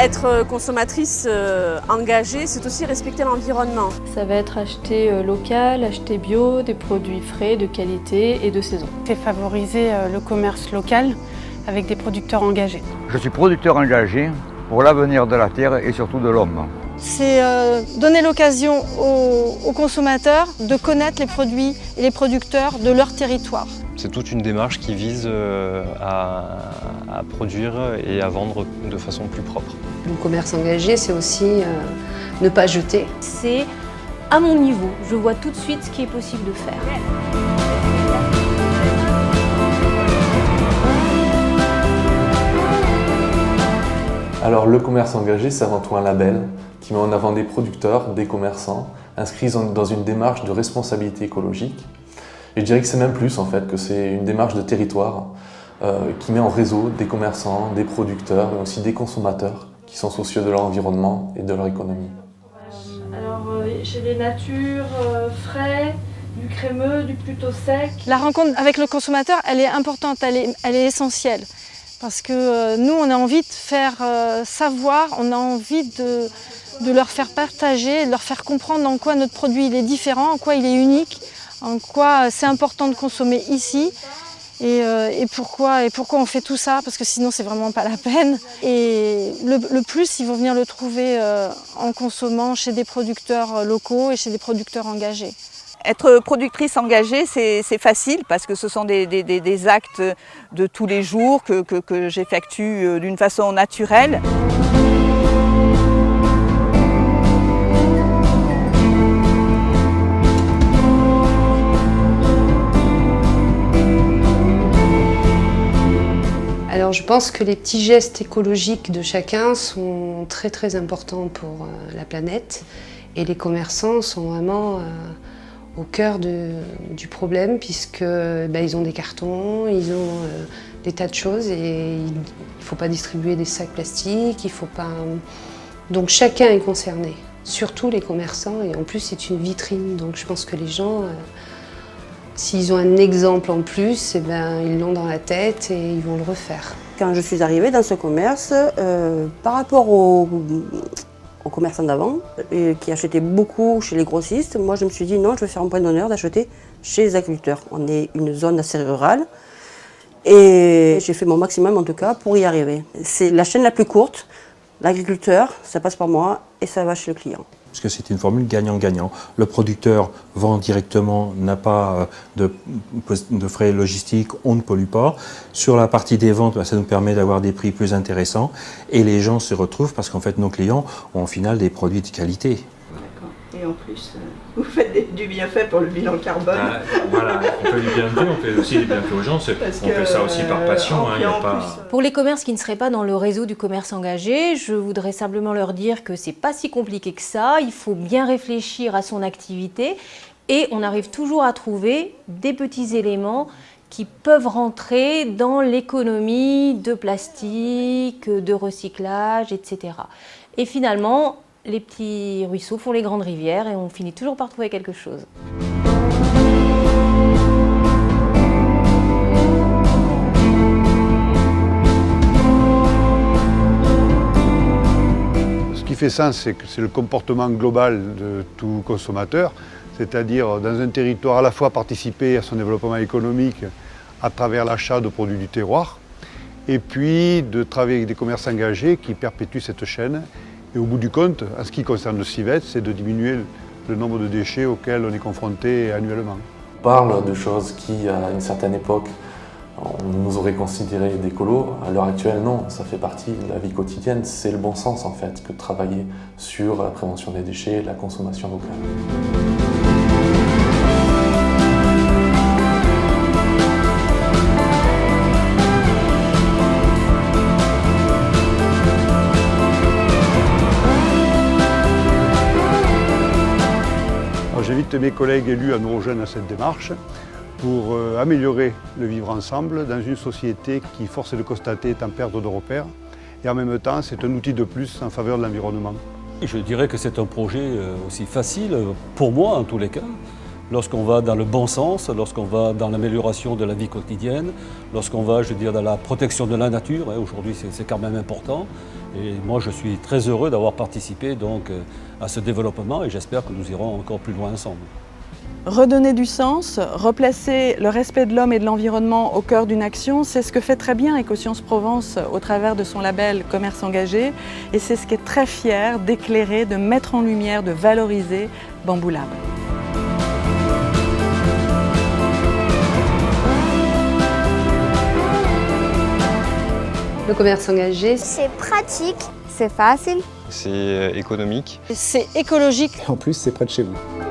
Être consommatrice engagée, c'est aussi respecter l'environnement. Ça va être acheter local, acheter bio, des produits frais, de qualité et de saison. C'est favoriser le commerce local avec des producteurs engagés. Je suis producteur engagé pour l'avenir de la terre et surtout de l'homme. C'est donner l'occasion aux consommateurs de connaître les produits et les producteurs de leur territoire. C'est toute une démarche qui vise à produire et à vendre de façon plus propre. Le commerce engagé, c'est aussi ne pas jeter. C'est à mon niveau, je vois tout de suite ce qui est possible de faire. Alors le commerce engagé, c'est avant tout un label qui met en avant des producteurs, des commerçants, inscrits dans une démarche de responsabilité écologique. Et je dirais que c'est même plus en fait, que c'est une démarche de territoire qui met en réseau des commerçants, des producteurs, mais aussi des consommateurs qui sont soucieux de leur environnement et de leur économie. Alors j'ai des natures frais, du crémeux, du plutôt sec. La rencontre avec le consommateur, elle est importante, elle est essentielle. Parce que nous, on a envie de faire savoir, on a envie de leur faire partager, de leur faire comprendre en quoi notre produit il est différent, en quoi il est unique, en quoi c'est important de consommer ici et pourquoi on fait tout ça, parce que sinon c'est vraiment pas la peine. Et le plus, ils vont venir le trouver en consommant chez des producteurs locaux et chez des producteurs engagés. Être productrice engagée, c'est facile parce que ce sont des actes de tous les jours que j'effectue d'une façon naturelle. Alors je pense que les petits gestes écologiques de chacun sont très très importants pour la planète et les commerçants sont vraiment au cœur du problème puisque ils ont des cartons, ils ont des tas de choses et il ne faut pas distribuer des sacs plastiques, il faut pas... Donc chacun est concerné, surtout les commerçants et en plus c'est une vitrine donc je pense que les gens, s'ils ont un exemple en plus, ils l'ont dans la tête et ils vont le refaire. Quand je suis arrivée dans ce commerce, par rapport aux commerçants d'avant, qui achetaient beaucoup chez les grossistes, moi je me suis dit non, je vais faire un point d'honneur d'acheter chez les agriculteurs. On est une zone assez rurale et j'ai fait mon maximum en tout cas pour y arriver. C'est la chaîne la plus courte, l'agriculteur, ça passe par moi et ça va chez le client. Parce que c'est une formule gagnant-gagnant. Le producteur vend directement, n'a pas de frais logistiques, on ne pollue pas. Sur la partie des ventes, ça nous permet d'avoir des prix plus intéressants. Et les gens se retrouvent parce qu'en fait, nos clients ont au final des produits de qualité. D'accord. Et en plus, vous faites du bienfait pour le bilan carbone. Voilà, on fait du bienfait, on fait aussi du bienfait aux gens. On fait ça aussi par passion. Pour les commerces qui ne seraient pas dans le réseau du commerce engagé, je voudrais simplement leur dire que c'est pas si compliqué que ça. Il faut bien réfléchir à son activité et on arrive toujours à trouver des petits éléments qui peuvent rentrer dans l'économie de plastique, de recyclage, etc. Et finalement, les petits ruisseaux font les grandes rivières et on finit toujours par trouver quelque chose. Ce qui fait sens, c'est que c'est le comportement global de tout consommateur, c'est-à-dire dans un territoire à la fois participer à son développement économique à travers l'achat de produits du terroir, et puis de travailler avec des commerces engagés qui perpétuent cette chaîne. Et au bout du compte, en ce qui concerne le Civette, c'est de diminuer le nombre de déchets auxquels on est confronté annuellement. On parle de choses qui, à une certaine époque, on nous aurait considéré d'écolo. À l'heure actuelle, non, ça fait partie de la vie quotidienne. C'est le bon sens, en fait, que de travailler sur la prévention des déchets et la consommation locale. J'invite mes collègues élus à nous rejoindre à cette démarche pour améliorer le vivre ensemble dans une société qui, force est de constater, est en perte de repères. Et en même temps, c'est un outil de plus en faveur de l'environnement. Je dirais que c'est un projet aussi facile, pour moi en tous les cas, lorsqu'on va dans le bon sens, lorsqu'on va dans l'amélioration de la vie quotidienne, lorsqu'on va, je veux dire, dans la protection de la nature. Aujourd'hui, c'est quand même important. Et moi, je suis très heureux d'avoir participé donc à ce développement et j'espère que nous irons encore plus loin ensemble. Redonner du sens, replacer le respect de l'homme et de l'environnement au cœur d'une action, c'est ce que fait très bien Écosciences Provence au travers de son label Commerce engagé et c'est ce qui est très fier d'éclairer, de mettre en lumière, de valoriser Bamboo Lab. Le commerce engagé, c'est pratique, c'est facile, c'est économique. C'est écologique. En plus, c'est près de chez vous.